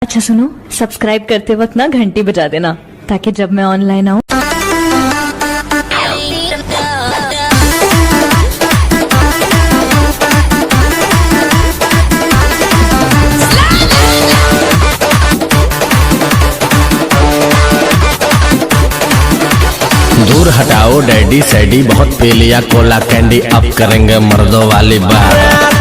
अच्छा सुनो, सब्सक्राइब करते वक्त ना घंटी बजा देना ताकि जब मैं ऑनलाइन आऊँ। दूर हटाओ डैडी सैडी, बहुत पी लिया कोला कैंडी, अब करेंगे मर्दों वाली बात।